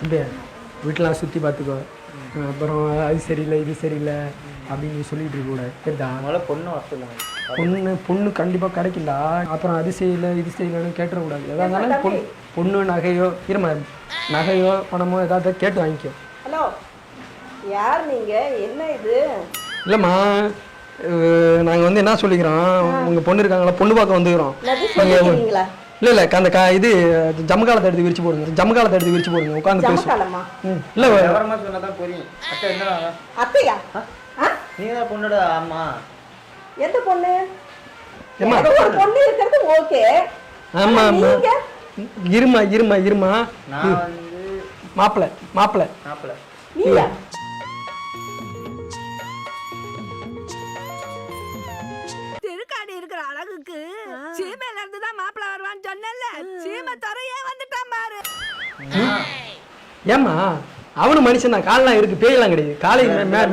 அப்படியே வீட்டெலாம் சுற்றி பார்த்துக்கோ, அப்புறம் அது சரியில்லை இது சரியில்லை அப்படின்னு நீ சொல்லிட்டு இருக்க கூட கேட்டா பொண்ணு கண்டிப்பாக கிடைக்கும்டா. அப்புறம் அது செய்யலை இது செய்யலைன்னு கேட்டுறக்கூடாது. எதாக இருந்தாலும் பொண்ணு நகையோ நகையோ பணமோ ஏதாவது கேட்டு வாங்கிக்கோ. ஹலோ, யார் நீங்கள்? என்ன இது? இல்லைம்மா, நாங்கள் வந்து என்ன சொல்லிக்கிறோம், உங்கள் பொண்ணு இருக்காங்களா, பொண்ணு பார்க்க வந்துக்கிறோம். இல்லை அந்த இது ஜமக்காலத்தை எடுத்து விரிச்சு போடுங்க, ஜமக்காலத்தை எடுத்து விரிச்சு போடுங்க, உட்காந்து பேசுவோம். இல்லை அத்தையா? நீங்க பொண்ணோட அம்மா. எந்த பொண்ணு? ஒரு பொண்ணு இருக்கிறது ஓகே. ஆமா இருமா நான் வந்து மாப்பிள்ளை நீயா? திருக்காடி இருக்கிற அழகுக்கு சீமையில இருந்து தான் மாப்பிள்ளை வருவான்னு சொன்னேன்ல, சீமை துறையே வந்துட்டான் பாரு. ஏம்மா அவனு மனுஷன் தான், காலெல்லாம் இருக்கு, பேயெல்லாம் கிடையாது. காலை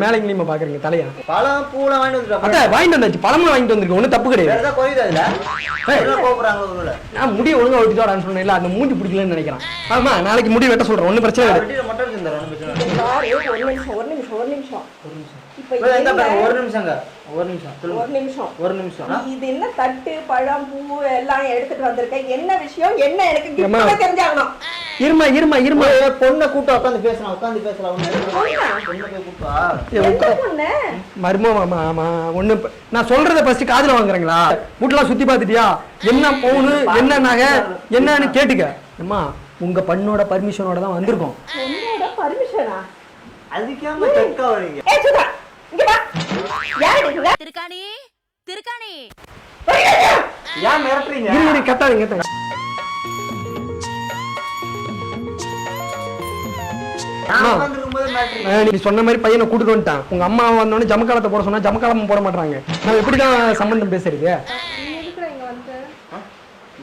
மேலே எங்கேயுமா பாக்குறீங்க தலையா? பழம் பூலாம் வாங்கிட்டு வாங்கிட்டு வந்தாச்சு, பழமும் வாங்கிட்டு வந்திருக்கு, ஒன்றும் தப்பு கிடையாது. நான் முடிய ஒழுங்கா வெட்டிட்டு சொன்னேன் இல்ல, அந்த மூஞ்சி பிடிக்கலன்னு நினைக்கிறேன். ஆமா நாளைக்கு முடி வெட்ட சொல்றேன், ஒன்றும் பிரச்சனை கிடையாது. ஒரு நிமிஷம் இது என்ன தட்டு பழம் பூ எல்லாம் எடுத்துட்டு வந்திருக்கேன், என்ன விஷயம், என்ன எனக்கு தெரிஞ்சாகணும். இருமா பொண்ணை கூட்ட உட்காந்து பேசலாம் மருமமா ஒண்ணு. நான் சொல்றத ஃபர்ஸ்ட் காதுல வாங்குறீங்களா? வீட்டுலாம் சுத்தி பார்த்துட்டியா? என்ன பவுனு என்ன நகை என்னன்னு கேட்டுக்க. அம்மா உங்க பொண்ணோட பர்மிஷனோட தான் வந்திருக்கோம். பர்மிஷனா? அதுக்கேமா செக்கா வரீங்க? ஏய் சுதா, இங்க வா. யார் இது? திருக்காணி ஏன் மிரட்டுறீங்க? இரு கத்தாதீங்க. நீ சொன்ன மாதிரி பையனை கூட்டிட்டு வந்துட்டான். உங்க அம்மா வந்தோடனே ஜமக்காலத்தை போட சொன்னா ஜமக்காலம் போட மாட்டாங்க. நான் எப்படிதான் சம்பந்தம் பேசுறது?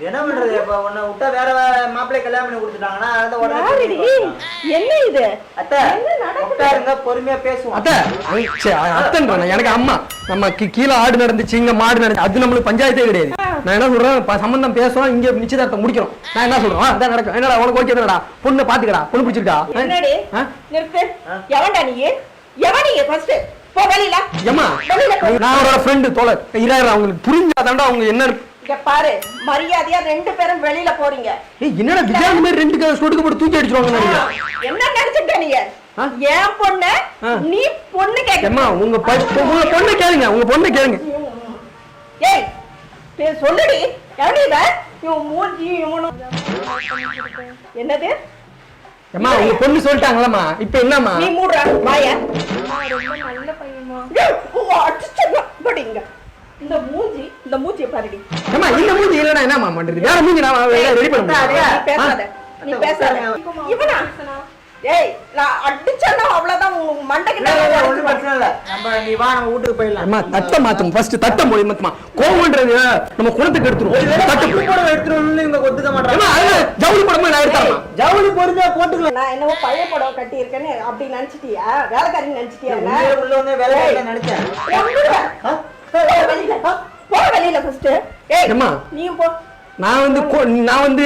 என்ன பண்றது? இப்ப உன்னை விட்டா வேற மாப்பிள்ளை கல்யாணம் பண்ணி கொடுத்துட்டாங்கன்னா என்ன இது? அத்தை உட்காருங்க, பொறுமையா பேசுவோம். அத்தன்றேன் எனக்கு அம்மா. நம்ம கீழே ஆடு நடந்துச்சு, இங்க மாடு நடந்துச்சு, அது நம்மளுக்கு பஞ்சாயத்தே கிடையாது. நான் என்ன சொல்றேன், சம்பந்தம் பேசுறோம், இங்க நிச்சயதார்த்தம் முடிக்கிறோம். நான் என்ன சொல்றேன், அதான் நடக்கும். என்னடா உனக்கு ஓகே தானடா? பொண்ணு பாத்துக்கடா, பொண்ணு பிடிச்சிருக்கா? எவன்டா நீ? எவன் நீ? ஃபர்ஸ்ட் போ வெளியில. ஏமா நான் அவரோட ஃப்ரெண்ட் தோழர் இராயர், அவங்களுக்கு புரிஞ்சாதாண்டா அவங்க என்ன. இங்க பாரு, மரியாதையா ரெண்டு பேரும் வெளியில போறீங்க. ஏய் என்னடா விஜய் மாதிரி ரெண்டு பேரும் சொடுக்கு போட்டு தூக்கி அடிச்சுவாங்க. என்ன நினைச்சிட்ட நீ? ஏன் பொண்ணு நீ பொண்ணு கேக்க? அம்மா உங்க பொண்ணு கேளுங்க, உங்க பொண்ணு கேளுங்க. ஏய் சொல்லுடி, எவடி இவ? இவன் மூஞ்சி இவனும் என்னது? அம்மா உங்க பொண்ணு சொல்லிட்டாங்களம்மா, இப்போ என்னம்மா? நீ மூடுற வாய. ரொம்ப நல்ல பையன்மா. அடிச்சங்க படிங்க. இந்த மூஞ்சி பாருடி. அம்மா இந்த மூஞ்சி இல்லனா என்னம்மா பண்றது? வேற மூஞ்சி நான் ரெடி பண்ண முடியாது. நீ பேசாத. இவனா? ஏய் நான் அடிச்சனா அவ்வளவுதான் உங்க மண்டைக்கு. ஒண்ணும் பிரச்சனை இல்ல, நீ வா நம்ம வீட்டுக்கு போயிடலாம். அம்மா தட்ட மாத்தும் ஃபர்ஸ்ட், தட்ட போய் மத்தமா கோவம்ன்றது நம்ம குணத்துக்கு எடுத்துரும். தட்ட போட எடுத்துறோம்னு இங்க ஒத்துக்க மாட்டாங்க. அம்மா அது ஜவுளி போடும்போது நான் எடுத்துறேன். ஜவுளி போடுறத போட்டுக்கலாம். நான் என்னவோ பழைய புடவை கட்டி இருக்கேன்னு அப்படி நினைச்சிட்டியா? வேலைக்காரி நினைச்சிட்டியா? உள்ள வந்து வேலைக்காரி நினைச்சேன். போ வெளியில ஃபர்ஸ்ட். ஏய் அம்மா நீ போ. நான் வந்து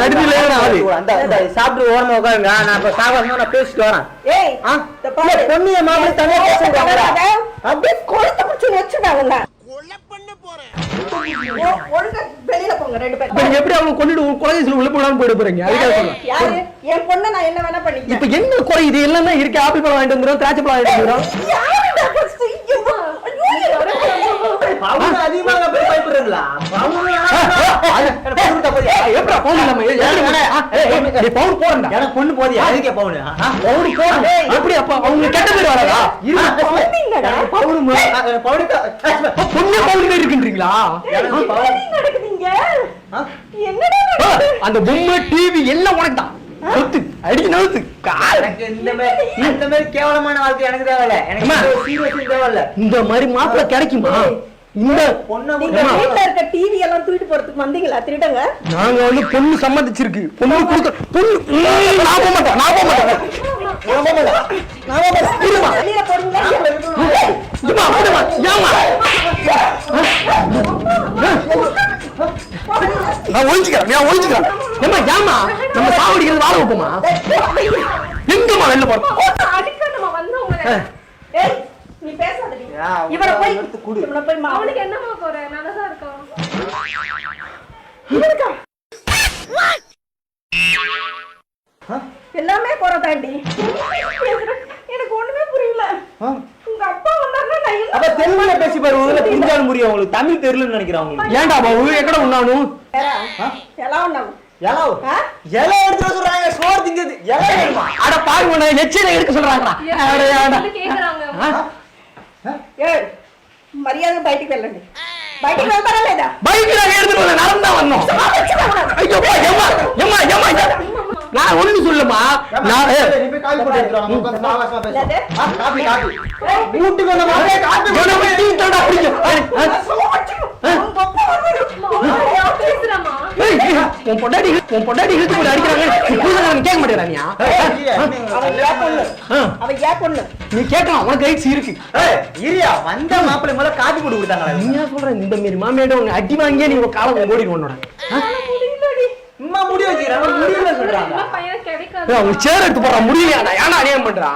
நடுவுல ஆளு. அந்த சாப்பிட்டு ஓரமா உட்காருங்க, நான் இப்ப சாவறேன், நான் பேசிட்டு வரேன். ஏய் இந்த பாரு, பொண்ணிய மாப்பிள்ளை தனியா பேசுறாங்க. அப்படியே கொளுத்து பிடிச்சு வச்சுட்டாங்க. கொலை பண்ண போறேன். ஒழுங்கா வெளியில போங்க ரெண்டு பேரும். நீங்க எப்படி அவங்க கொன்னிட்டு கொலைஸ்ல உள்ள போடாம போயிட போறீங்க? அதுக்காக சொல்றேன். யாரு? என் பொண்ண நான் என்ன வேணா பண்ணிக்கிறேன். இப்போ என்ன குறை? இது எல்லாம் இருக்கு. ஆப்பிள் பழம் வாங்கிட்டு வந்துறோம், திராட்சை பழம் வாங்கிட்டு வந்துறோம். யாருடா ஃபர்ஸ்ட் இங்க? அவங்க அதிகமாக போய் பயப்படுறீங்களா? எப்படா பவுன் நம்ம நீ பவுன் போறடா. எனக்கு பொண்ணு போதியா? அதுக்கே பவுன் பவுன் போறடா. எப்படி அப்ப அவங்க கெட்ட பேர் வராதா? பவுன்ங்கடா. பவுன் பொண்ணு பவுன் இருக்குன்றீங்களா? நடக்குதுங்க. என்னடா அந்த பொம்மை டிவி எல்லாம் உனக்கு தான். அடிச்சு இந்த மாதிரி கேவலமான வாழ்க்கை எனக்கு தேவையில்ல. எனக்கு தேவையில்ல. இந்த மாதிரி மாப்பிள்ளை கிடைக்குமா? இந்த பொண்ணு வீட்ல இருக்க டிவி எல்லாம் தூக்கிட்டு போறதுக்கு வந்தீங்களா திருடங்க? நாங்க வந்து பொண்ணு சம்மதிச்சிருக்கு. பொண்ணு கொடுக்க பொண்ணு நான் போக மாட்டேன். வெளியில போறீங்களா? நான் ஒழிச்சுக்கிறேன் ஏமா ஏமா நம்ம சாவடிக்கிறது வாழ வைப்போமா எங்கம்மா வெளில போறோம் அடிக்கணுமா வந்து உங்களை ஏய் நீ பேசாதடி இவரை போய் இவனை போய் அவனுக்கு என்னமா போற நல்லதா இருக்கும் எல்லாமே போறதாண்டி எனக்கு ஒண்ணுமே புரியல உங்க அப்பா வந்தாருன்னா நான் அப்ப தெலுங்குல பேசி பாரு உங்களை புரிஞ்சாலும் புரியும் உங்களுக்கு தமிழ் தெரியலன்னு நினைக்கிறேன் உங்களுக்கு ஏன்டா பாபு எக்கட உண்ணானு எல்லாம் ஒண்ணாகும் எலவு எலை எடுத்து சொல்றாங்க சோறு திங்குது எலை வேணுமா அட பாய் உன்னை எச்சில எடுக்க சொல்றாங்களா கேக்குறாங்க ஏய் மரியாதை பைட்டுக்கு வரலண்டி பைட்டுக்கு வர பரவாயில்லைடா பைக்ல எடுத்துட்டு வந்து நடந்தா வந்தோம் ஐயோ ஏமா ஏமா ஏமா நான் ஒண்ணு சொல்லுமா நான் நீ போய் காபி போட்டு எடுத்துறோம் நம்ம உட்கார்ந்து சாவாசமா பேசுறோம் காபி வீட்டுக்கு வந்த மாதிரி காபி ஜனமே டீ தடா குடிங்க பேசுறாமா உன் பொண்டாட்டி இழுத்து போட்டு அடிக்கிறாங்க புரியுதா கேட்க மாட்டேறானியா அவ ஏன் பொண்ணு நீ கேட்கலாம் உனக்கு ரைட்ஸ் இருக்கு இரியா வந்த மாப்பிள்ளை முதல்ல காபி போட்டு கொடுத்தாங்க நீ ஏன் சொல்ற இந்த மாரி மாமியாட்ட உங்க அடி வாங்கியே நீ ஒரு காலம் ஓடிடு உன்னோட அம்மா முடி வச்சிரறாங்க முடியல சொல்றாங்க என்ன பையன் கிடைக்காது அவங்க சேர் எடுத்து போறா முடியலையாடா ஏன்னா அநியாயம் பண்றா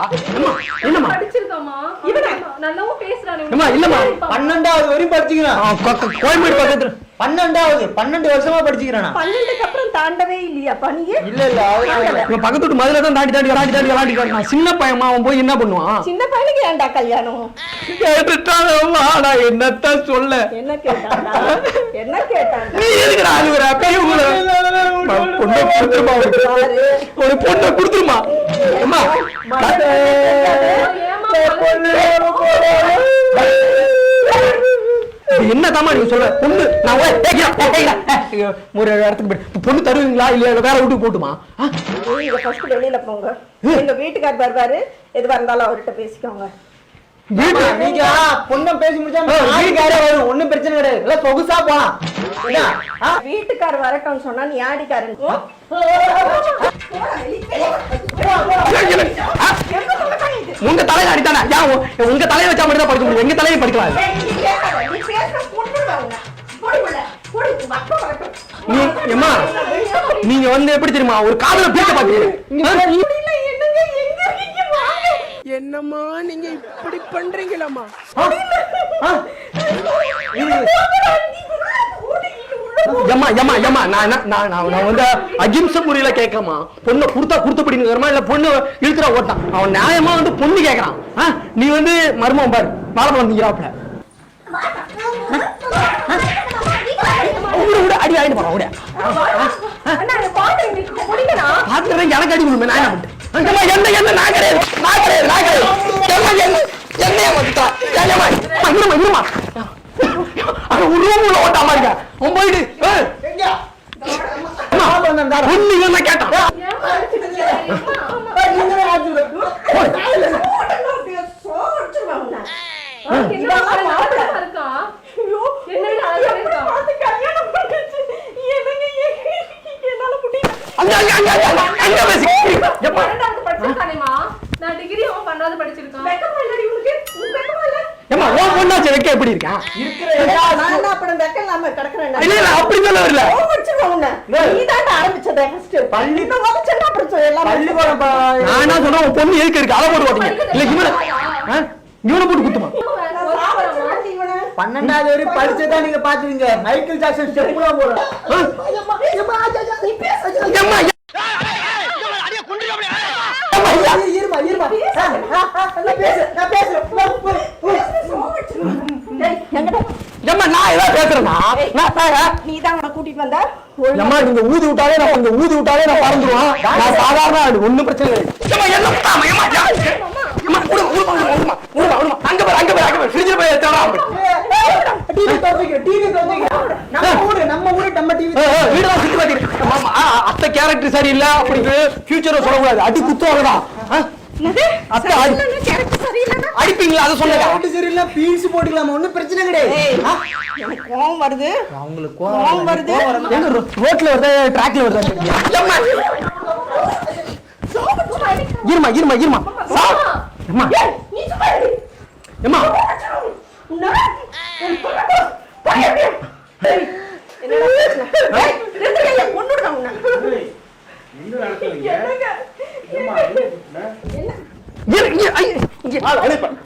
என்னம்மா படிச்சிருக்காமா இவன் நல்லாவும் பேசுறானே அம்மா இல்லம்மா 12வது வரையும் படிச்சிக்கிறான் கோயம்பேடு பக்கத்துல 12 வருஷமா படிச்சிக்கிறானா 12க்கு அப்புறம் தாண்டவே இல்லையா பணியே இல்ல இவன் பக்கத்து வீட்டு மதுல தான் தாண்டி காட்டினான் சின்ன பையன் அவன் போய் என்ன பண்ணுவான் சின்ன பையனுக்கு ஏன்டா கல்யாணம் கேட்டுட்டான் நான் என்னத்தான் சொல்ல என்ன கேட்டான்டா என்ன கேட்டான்டா நீ எதுக்குடா அழுகுற பொண்ணை கொடுத்துருமா ஒரு பொண்ணை கொடுத்துருமா அம்மா என்ன தாமா நீங்க சொல்ற பொண்ணு நான் ஒரு இடத்துக்கு போய் பொண்ணு தருவீங்களா இல்ல வேற வீட்டுக்கு போட்டுமா நீங்க ஃபர்ஸ்ட் வெளியில போங்க எங்க வீட்டுக்காரர் வருவாரு எதுவா இருந்தாலும் அவர்கிட்ட பேசிக்கோங்க நீங்க பொண்ணம் பேசி முடிச்சா வீட்டுக்காரே வரும் ஒண்ணும் பிரச்சனை கிடையாது எல்லாம் சொகுசா போலாம் வீட்டுக்காரர் வரட்டும் சொன்னா நீ ஆடிக்காரன் உங்க தலையில அடித்தானே உங்க தலையை வச்சா மட்டும் தான் படிக்க முடியும் எங்க தலையை படிக்கலாம் நீங்க வந்து எப்படி தெரியுமா ஒரு காதல பீட்ட பாத்தீங்க என்னம்மா நீங்க இப்படி பண்றீங்களம்மா நான் வந்து அகிம்சை முறையில கேட்கமா பொண்ணு கொடுத்தபடின்னு இல்ல பொண்ணு இழுத்துறா ஓட்டான் அவன் நியாயமா வந்து பொண்ணு கேட்கறான் நீ வந்து மர்மம் பாரு வாழை வந்தீங்களாப்ல அடி ஆயிட்டு போறான் ஓட பாத்துறேன் எனக்கு அடி கொடுமே நான் என்ன என்ன நான் கிடையாது என்னைய வந்துட்டா உருவம் ஓட்டாம இருக்க அவன் போயிட்டு கேட்டான் எப்படி இருக்கான் அப்படி சொல்ல வரல நான் சொல்றேன் பொண்ணு எதுக்கு இருக்கு அளவு போட்டு பாத்தீங்க இல்ல இவனை போட்டு குத்துமா 12வது வரை படிச்சதா நீங்க பாத்துவீங்க மைக்கேல் ஜாக்சன் ஸ்டெப்ல போறோம் கூட்டிட்டு வந்தா நீங்க ஊதி விட்டாலே நான் பறந்துருவான் நான் சாதாரண ஒண்ணும் பிரச்சனை அத்தை கேரக்டர் சரியில்லை அப்படிங்கிறது ஃபியூச்சரை சொல்லக்கூடாது அடி குத்துவாங்கதான் அடிப்பீங்களா அதை சொல்லுங்க சரியில்லை பீஸ் போட்டுக்கலாம் ஒண்ணும் பிரச்சனை கிடையாது கோவம் வருது அவங்களுக்கு கோவம் வருது ரோட்ல வருது ட்ராக்ல வருது இருமா என்னங்க இரு, இரு, ஐ, இங்க. ஆள் அழைப்பேன்